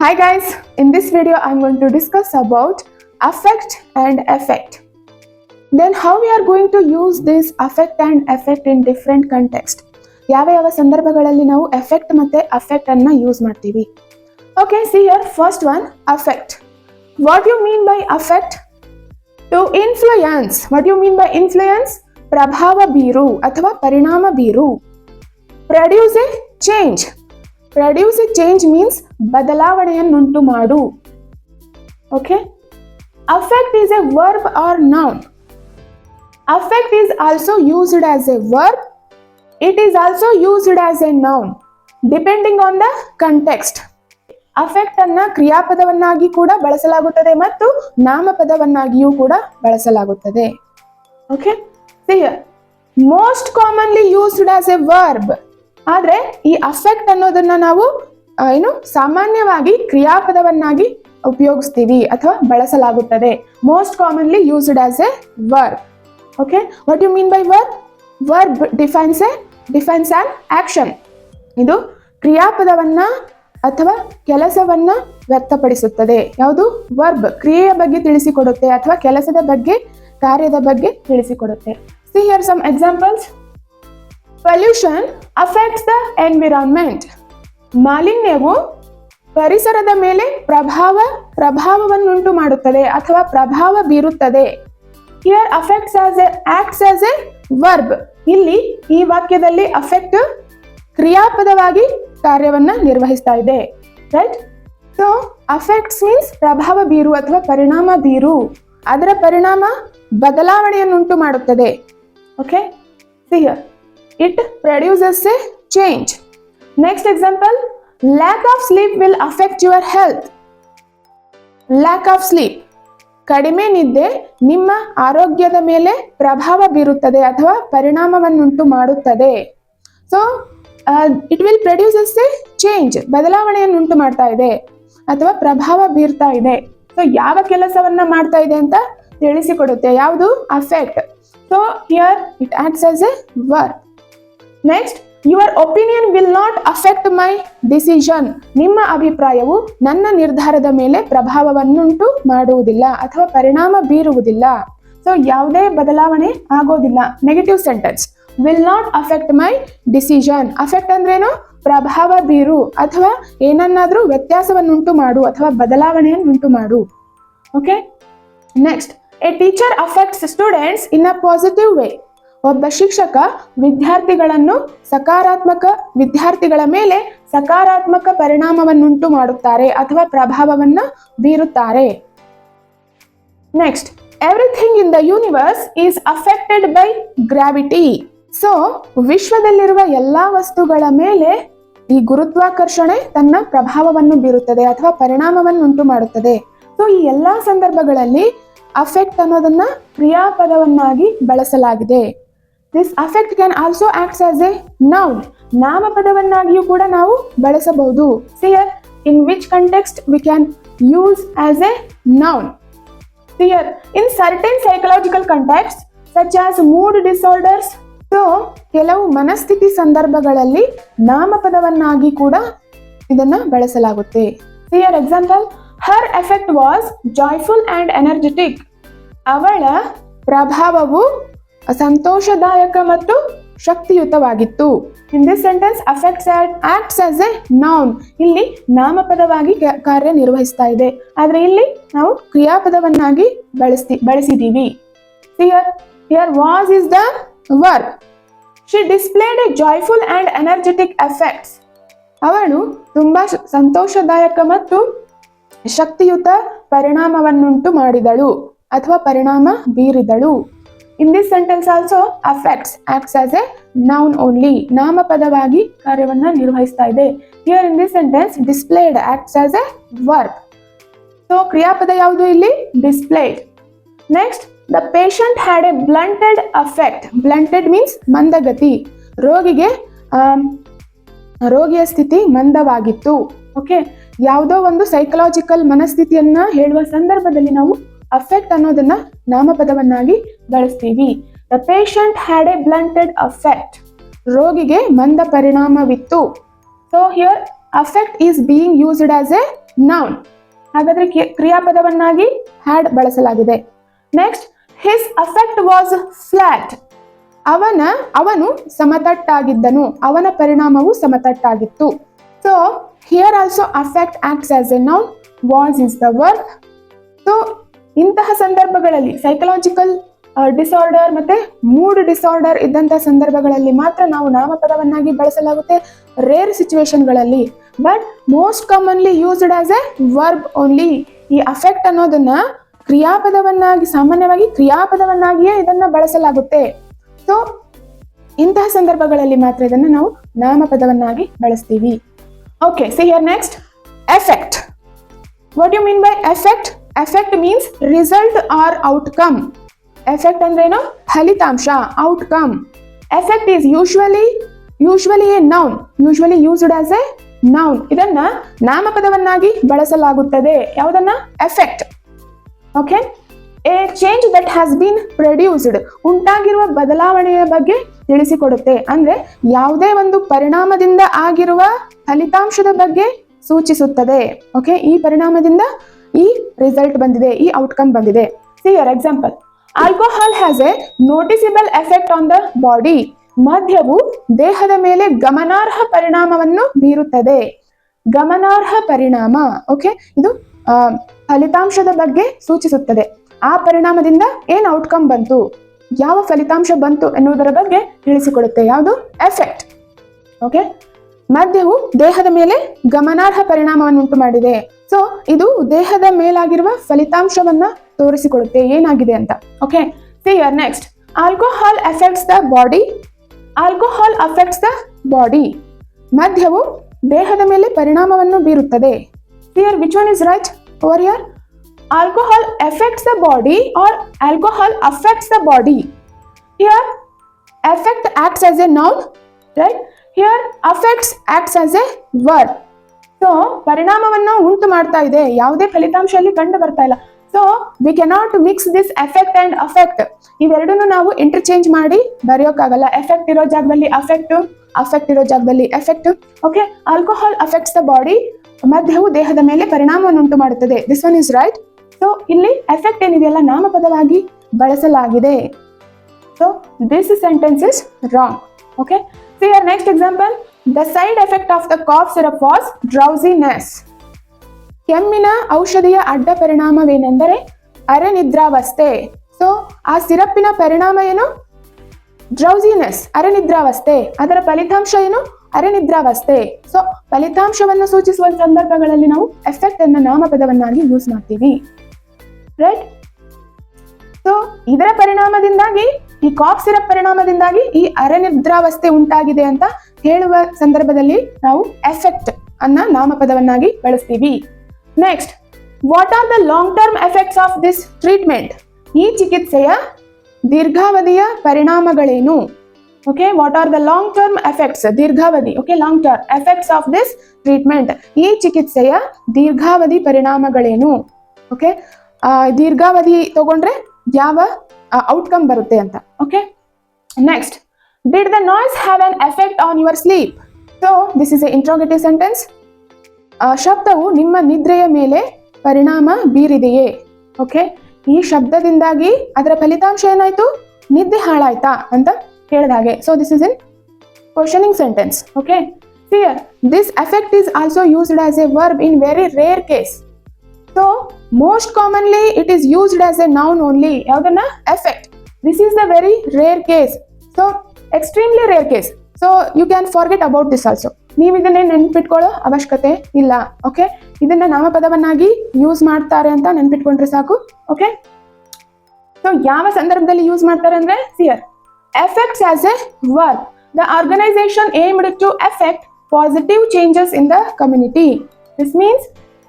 Hi guys, in this video I'm going to discuss about affect and effect. Then how we are going to use this affect and effect in different context. ಯಾವ ಸಂದರ್ಭಗಳಲ್ಲಿ ನಾವು effect ಮತ್ತೆ affect ಅನ್ನ use ಮಾಡ್ತೀವಿ. Okay, see here first one affect. What do you mean by affect? To influence. What do you mean by influence? ಪ್ರಭಾವ ಬೀರು ಅಥವಾ ಪರಿಣಾಮ ಬೀರು. Produce a change. Produce a change means ಬದಲಾವಣೆಯನ್ನುಂಟು ಮಾಡು. Okay? Affect is a verb or noun. Affect is also used as a verb. It is also used as a noun depending on the context. Affect ಅನ್ನ ಕ್ರಿಯಾಪದವನ್ನಾಗಿ ಕೂಡ ಬಳಸಲಾಗುತ್ತದೆ ಮತ್ತು ನಾಮಪದವನ್ನಾಗಿಯೂ ಕೂಡ ಬಳಸಲಾಗುತ್ತದೆ. Okay? See here. Most commonly used as a verb. ಆದ್ರೆ ಈ affect ಅನ್ನೋದನ್ನ ನಾವು ಸಾಮಾನ್ಯವಾಗಿ ಕ್ರಿಯಾಪದವನ್ನಾಗಿ ಉಪಯೋಗಿಸ್ತೀವಿ ಅಥವಾ ಬಳಸಲಾಗುತ್ತದೆ. Most commonly used as a verb. Okay? What do you mean by verb? Verb defines an action. ಇದು ಕ್ರಿಯಾಪದವನ್ನ ಅಥವಾ ಕೆಲಸವನ್ನ ವ್ಯಕ್ತಪಡಿಸುತ್ತದೆ. ಯಾವುದು? ವರ್ಬ್ ಕ್ರಿಯೆಯ ಬಗ್ಗೆ ತಿಳಿಸಿಕೊಡುತ್ತೆ ಅಥವಾ ಕೆಲಸದ ಬಗ್ಗೆ ಕಾರ್ಯದ ಬಗ್ಗೆ ತಿಳಿಸಿಕೊಡುತ್ತೆ. See here some examples. Pollution affects the environment. ಮಾಲಿನ್ಯವು ಪರಿಸರದ ಮೇಲೆ ಪ್ರಭಾವವನ್ನುಂಟು ಮಾಡುತ್ತದೆ ಅಥವಾ ಪ್ರಭಾವ ಬೀರುತ್ತದೆ. Here affects acts as a verb. ಇಲ್ಲಿ ಈ ವಾಕ್ಯದಲ್ಲಿ affect ಕ್ರಿಯಾಪದವಾಗಿ ಕಾರ್ಯವನ್ನ ನಿರ್ವಹಿಸ್ತಾ ಇದೆ. ರೈಟ್? ಸೊ affects means ಪ್ರಭಾವ ಬೀರು ಅಥವಾ ಪರಿಣಾಮ ಬೀರು. ಅದರ ಪರಿಣಾಮ ಬದಲಾವಣೆಯನ್ನುಂಟು ಮಾಡುತ್ತದೆ. Okay? See here. It produces a change. Next example, lack of sleep will affect your health. Lack of sleep. ಕಡಿಮೆ ನಿದ್ದೆ ನಿಮ್ಮ ಆರೋಗ್ಯದ ಮೇಲೆ ಪ್ರಭಾವ ಬೀರುತ್ತದೆ ಅಥವಾ ಪರಿಣಾಮವನ್ನುಂಟು ಮಾಡುತ್ತದೆ. So it will produces a change. ಬದಲಾವಣೆಯನ್ನುಂಟು ಮಾಡ್ತಾ ಇದೆ ಅಥವಾ ಪ್ರಭಾವ ಬೀರ್ತಾ ಇದೆ. ಸೊ ಯಾವ ಕೆಲಸವನ್ನ ಮಾಡ್ತಾ ಇದೆ ಅಂತ ತಿಳಿಸಿಕೊಡುತ್ತೆ. ಯಾವುದು? Affect. So here it acts as a verb. Next, your opinion will not affect my decision. ನಿಮ್ಮ ಅಭಿಪ್ರಾಯವು ನನ್ನ ನಿರ್ಧಾರದ ಮೇಲೆ ಪ್ರಭಾವವನ್ನುಂಟು ಮಾಡುವುದಿಲ್ಲ ಅಥವಾ ಪರಿಣಾಮ ಬೀರುವುದಿಲ್ಲ. ಸೊ ಯಾವುದೇ ಬದಲಾವಣೆ ಆಗೋದಿಲ್ಲ. Negative sentence. Will not affect my decision. Affect ಅಂದ್ರೇನು? ಪ್ರಭಾವ ಬೀರು ಅಥವಾ ಏನನ್ನಾದ್ರೂ ವ್ಯತ್ಯಾಸವನ್ನುಂಟು ಮಾಡು ಅಥವಾ ಬದಲಾವಣೆಯನ್ನುಂಟು ಮಾಡು. Okay? Next, a teacher affects students in a positive way. ಒಬ್ಬ ಶಿಕ್ಷಕ ವಿದ್ಯಾರ್ಥಿಗಳ ಮೇಲೆ ಸಕಾರಾತ್ಮಕ ಪರಿಣಾಮವನ್ನುಂಟು ಮಾಡುತ್ತಾರೆ ಅಥವಾ ಪ್ರಭಾವವನ್ನ ಬೀರುತ್ತಾರೆ. Next, everything in the universe is affected by gravity. So ವಿಶ್ವದಲ್ಲಿರುವ ಎಲ್ಲಾ ವಸ್ತುಗಳ ಮೇಲೆ ಈ ಗುರುತ್ವಾಕರ್ಷಣೆ ತನ್ನ ಪ್ರಭಾವವನ್ನು ಬೀರುತ್ತದೆ ಅಥವಾ ಪರಿಣಾಮವನ್ನುಂಟು ಮಾಡುತ್ತದೆ. ಸೊ ಈ ಎಲ್ಲಾ ಸಂದರ್ಭಗಳಲ್ಲಿ ಅಫೆಕ್ಟ್ ಅನ್ನೋದನ್ನ ಕ್ರಿಯಾಪದವನ್ನಾಗಿ ಬಳಸಲಾಗಿದೆ. This affect can also acts as a noun. ನಾಮಪದವನ್ನಾಗಿಯೂ ಕೂಡ ನಾವು ಬಳಸಬಹುದು. Here in which context we can use as a noun. Here in certain psychological context such as mood disorders. So ಕೆಲವು ಮನಸ್ಥಿತಿ ಸಂದರ್ಭಗಳಲ್ಲಿ ನಾಮಪದವನ್ನಾಗಿ ಕೂಡ ಇದನ್ನ ಬಳಸಲಾಗುತ್ತೆ. Here example, her effect was joyful and energetic. ಅವಳ ಪ್ರಭಾವವು ಸಂತೋಷದಾಯಕ ಮತ್ತು ಶಕ್ತಿಯುತವಾಗಿತ್ತು. In this sentence affects acts as a noun. ಇಲ್ಲಿ ನಾಮಪದವಾಗಿ ಕಾರ್ಯನಿರ್ವಹಿಸ್ತಾ ಇದೆ. ಆದ್ರೆ ಇಲ್ಲಿ ನಾವು ಕ್ರಿಯಾಪದವನ್ನಾಗಿ ಬಳಸಿದೀವಿ. Here was is the verb. She displayed a joyful and energetic effects. ಅವಳು ತುಂಬಾ ಸಂತೋಷದಾಯಕ ಮತ್ತು ಶಕ್ತಿಯುತ ಪರಿಣಾಮವನ್ನುಂಟು ಮಾಡಿದಳು ಅಥವಾ ಪರಿಣಾಮ ಬೀರಿದಳು. In this sentence also affects acts as a noun only. ನಾಮಪದವಾಗಿ ಕಾರ್ಯವನ್ನ ನಿರ್ವಹಿಸ್ತಾ ಇದೆ. Here in this sentence displayed acts as a verb. So ಕ್ರಿಯಾಪದ ಯಾವುದು ಇಲ್ಲಿ? Displayed. Next, the patient had a blunted affect. Blunted means ಮಂದಗತಿ. ರೋಗಿಯ ಸ್ಥಿತಿ ಮಂದವಾಗಿತ್ತು. ಓಕೆ? ಯಾವುದೋ ಒಂದು ಸೈಕಲಾಜಿಕಲ್ ಮನಸ್ಥಿತಿಯನ್ನ ಹೇಳುವ ಸಂದರ್ಭದಲ್ಲಿ ನಾವು ಅಫೆಕ್ಟ್ ಅನ್ನೋದನ್ನ ನಾಮಪದವನ್ನಾಗಿ ಬಳಸ್ತೀವಿ. The patient had a blunted affect. ರೋಗಿಗೆ ಮಂದ ಪರಿಣಾಮವಿತ್ತು. So here affect is being used as a noun. ಹಾಗಾದ್ರೆ ಕ್ರಿಯಾಪದವನ್ನಾಗಿ ಹ್ಯಾಡ್ ಬಳಸಲಾಗಿದೆ. Next, his affect was flat. ಅವನು ಸಮತಟ್ಟಾಗಿದ್ದನು, ಅವನ ಪರಿಣಾಮವು ಸಮತಟ್ಟಾಗಿತ್ತು. So here also affect acts as a noun, was is the verb. So ಇಂತಹ ಸಂದರ್ಭಗಳಲ್ಲಿ ಸೈಕಲಾಜಿಕಲ್ ಡಿಸಾರ್ಡರ್ ಮತ್ತೆ ಮೂಡ್ ಡಿಸಾರ್ಡರ್ ಇದ್ದಂತಹ ಸಂದರ್ಭಗಳಲ್ಲಿ ಮಾತ್ರ ನಾವು ನಾಮಪದವನ್ನಾಗಿ ಬಳಸಲಾಗುತ್ತೆ, ರೇರ್ ಸಿಚುವೇಶನ್ಗಳಲ್ಲಿ. But most commonly used as a verb only. ಈ ಅಫೆಕ್ಟ್ ಅನ್ನೋದನ್ನ ಕ್ರಿಯಾಪದವನ್ನಾಗಿ, ಸಾಮಾನ್ಯವಾಗಿ ಕ್ರಿಯಾಪದವನ್ನಾಗಿಯೇ ಇದನ್ನ ಬಳಸಲಾಗುತ್ತೆ. ಸೊ ಇಂತಹ ಸಂದರ್ಭಗಳಲ್ಲಿ ಮಾತ್ರ ಇದನ್ನ ನಾವು ನಾಮಪದವನ್ನಾಗಿ ಬಳಸ್ತೀವಿ. Okay, see here next, effect. What you mean by effect? Effect means result or outcome. Effect ಅಂದ್ರೇನು? ಫಲಿತಾಂಶ, outcome. Effect is usually a noun, usually used as a noun. ಇದನ್ನ ನಾಮಪದವನ್ನಾಗಿ ಬಳಸಲಾಗುತ್ತದೆ. ಯಾವುದನ್ನ? Effect. Okay, a change that has been produced, ಉಂಟಾಗಿರುವ ಬದಲಾವಣೆಯ ಬಗ್ಗೆ ತಿಳಿಸಿಕೊಡುತ್ತೆ. ಅಂದ್ರೆ ಯಾವುದೇ ಒಂದು ಪರಿಣಾಮದಿಂದ ಆಗಿರುವ ಫಲಿತಾಂಶದ ಬಗ್ಗೆ ಸೂಚಿಸುತ್ತದೆ. ಓಕೆ, ಈ ಪರಿಣಾಮದಿಂದ ಈ ರಿಸಲ್ಟ್ ಬಂದಿದೆ, ಈ ಔಟ್ಕಮ್ ಬಂದಿದೆ. See here example, alcohol has a noticeable effect on the body. ಮದ್ಯವು ದೇಹದ ಮೇಲೆ ಗಮನಾರ್ಹ ಪರಿಣಾಮವನ್ನು ಬೀರುತ್ತದೆ. ಗಮನಾರ್ಹ ಪರಿಣಾಮ. ಓಕೆ, ಇದು ಫಲಿತಾಂಶದ ಬಗ್ಗೆ ಸೂಚಿಸುತ್ತದೆ. ಆ ಪರಿಣಾಮದಿಂದ ಏನ್ ಔಟ್ಕಮ್ ಬಂತು, ಯಾವ ಫಲಿತಾಂಶ ಬಂತು ಎನ್ನುವುದರ ಬಗ್ಗೆ ತಿಳಿಸಿಕೊಡುತ್ತೆ. ಯಾವುದು? ಎಫೆಕ್ಟ್. ಓಕೆ, ಮದ್ಯವು ದೇಹದ ಮೇಲೆ ಗಮನಾರ್ಹ ಪರಿಣಾಮವನ್ನು ಉಂಟು ಮಾಡಿದೆ. ಸೊ ಇದು ದೇಹದ ಮೇಲಾಗಿರುವ ಫಲಿತಾಂಶವನ್ನ ತೋರಿಸಿಕೊಡುತ್ತೆ, ಏನಾಗಿದೆ ಅಂತ. Okay, see here next, alcohol affects the body. Alcohol affects the body. ಮದ್ಯವು ದೇಹದ ಮೇಲೆ ಪರಿಣಾಮವನ್ನು ಬೀರುತ್ತದೆ. Here which one is right over here? Alcohol affects the body or alcohol affects the body. Here affect acts as a noun, right? Here affects acts as a verb. So ಪರಿಣಾಮವನ್ನು ಉಂಟು ಮಾಡ್ತಾ ಇದೆ, ಯಾವುದೇ ಫಲಿತಾಂಶ ಅಲ್ಲಿ ಕಂಡು ಬರ್ತಾ ಇಲ್ಲ. So we cannot mix this effect and affect. ಇವೆರಡನ್ನು ನಾವು ಇಂಟರ್ಚೇಂಜ್ ಮಾಡಿ ಬರೆಯೋಕ್ಕಾಗಲ್ಲ. ಎಫೆಕ್ಟ್ ಇರೋ ಜಾಗದಲ್ಲಿ ಅಫೆಕ್ಟ್, ಅಫೆಕ್ಟ್ ಇರೋ ಜಾಗದಲ್ಲಿ effect. Okay, alcohol affects the body. ಮದ್ಯವು ದೇಹದ ಮೇಲೆ ಪರಿಣಾಮವನ್ನು ಉಂಟು ಮಾಡುತ್ತದೆ. This one is right. So ಇಲ್ಲಿ ಎಫೆಕ್ಟ್ ಏನಿದೆಯಲ್ಲ ನಾಮಪದವಾಗಿ ಬಳಸಲಾಗಿದೆ. So this sentence is wrong. Okay, see here next example, the side effect of the cough syrup was drowsiness. ಕೆಮ್ಮಿನ ಔಷಧಿಯ ಅಡ್ಡ ಪರಿಣಾಮವೇನೆಂದರೆ ಅರೆನಿದ್ರಾವಸ್ಥೆ. ಸೊ ಆ ಸಿರಪ್ಪಿನ ಪರಿಣಾಮ ಏನು? ಡ್ರೌಸಿನೆಸ್, ಅರೆನಿದ್ರಾವಸ್ಥೆ. ಅದರ ಫಲಿತಾಂಶ ಏನು? ಅರೆನಿದ್ರಾವಸ್ಥೆ. ಸೊ ಫಲಿತಾಂಶವನ್ನು ಸೂಚಿಸುವ ಸಂದರ್ಭಗಳಲ್ಲಿ ನಾವು ಎಫೆಕ್ಟ್ ಅನ್ನು ನಾಮಪದವನ್ನಾಗಿ ಯೂಸ್ ಮಾಡ್ತೀವಿ, ರೈಟ್? ಸೊ ಇದರ ಪರಿಣಾಮದಿಂದಾಗಿ, ಈ ಕಾಫ್ ಸಿರಪ್ ಪರಿಣಾಮದಿಂದಾಗಿ ಈ ಅರೆನಿದ್ರಾವಸ್ಥೆ ಉಂಟಾಗಿದೆ ಅಂತ ಹೇಳುವ ಸಂದರ್ಭದಲ್ಲಿ ನಾವು ಎಫೆಕ್ಟ್ ಅನ್ನ ನಾಮಪದವನ್ನಾಗಿ ಬಳಸ್ತೀವಿ. Next, what are the long term effects of this treatment? ಈ ಚಿಕಿತ್ಸೆಯ ದೀರ್ಘಾವಧಿಯ ಪರಿಣಾಮಗಳೇನು? Okay, what are the long term effects? ದೀರ್ಘಾವಧಿ. Okay, long term effects of this treatment. ಈ ಚಿಕಿತ್ಸೆಯ ದೀರ್ಘಾವಧಿ ಪರಿಣಾಮಗಳೇನು? ಓಕೆ, ದೀರ್ಘಾವಧಿ ತಗೊಂಡ್ರೆ ಯಾವ ಔಟ್ಕಮ್ ಬರುತ್ತೆ ಅಂತ. Okay, next, did the noise have an effect on your sleep? So this is A interrogative sentence. ಶಬ್ದವು ನಿಮ್ಮ ನಿದ್ರೆಯ ಮೇಲೆ ಪರಿಣಾಮ ಬೀರಿದೆಯೇ? ಓಕೆ, ಈ ಶಬ್ದದಿಂದಾಗಿ ಅದರ ಫಲಿತಾಂಶ ಏನಾಯ್ತು? ನಿದ್ದೆ ಹಾಳಾಯ್ತಾ ಅಂತ ಹೇಳಿದ ಹಾಗೆ. So this is in questioning sentence. Okay, here this effect is also used as a verb in very rare case. So most commonly it is used as a noun only. ಯಾವುದನ್ನ? Effect. This is the very rare case. So extremely rare case. So you can forget about this also. ನೀವು ಇದನ್ನೇ ನೆನ್ಪಿಟ್ಕೊಳ್ಳೋ ಅವಶ್ಯಕತೆ ಇಲ್ಲ. Okay, ಇದನ್ನ ನಾಮಪದವನ್ನಾಗಿ use ಮಾಡ್ತಾರೆ ಅಂತ ನೆನ್ಪಿಟ್ಕೊಂಡ್ರೆ ಸಾಕು. Okay, so ಯಾವ ಸಂದರ್ಭದಲ್ಲಿ ಯೂಸ್ ಮಾಡ್ತಾರೆ ಅಂದ್ರೆ, here affects as a verb. The organization aimed to affect positive changes in the community. This means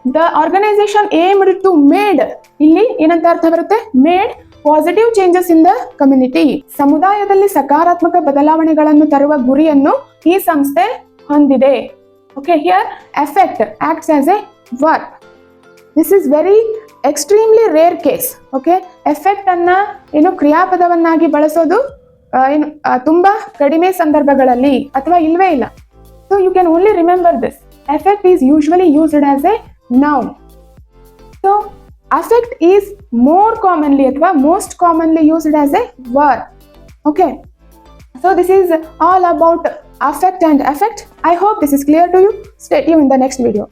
the organization aimed to made, ಇಲ್ಲಿ ಏನಂತ ಅರ್ಥ ಬರುತ್ತೆ? made positive changes in the community. ಸಮುದಾಯದಲ್ಲಿ ಸಕಾರಾತ್ಮಕ ಬದಲಾವಣೆಗಳನ್ನು ತರುವ ಗುರಿಯನ್ನು ಈ ಸಂಸ್ಥೆ ಹೊಂದಿದೆ. Okay, here affect acts as a verb. This is very extremely rare case. Okay, effect ಅನ್ನ ಏನು ಕ್ರಿಯಾಪದವನ್ನಾಗಿ ಬಳಸೋದು ಏನು ತುಂಬಾ ಕಡಿಮೆ ಸಂದರ್ಭಗಳಲ್ಲಿ ಅಥವಾ ಇಲ್ವೇ ಇಲ್ಲ. So you can only remember this. Effect is usually used as a noun. So affect is more commonly ಅಥವಾ most commonly used as a verb. Okay, so this is all about affect and effect. I hope this is clear to you. Stay tuned in the next video.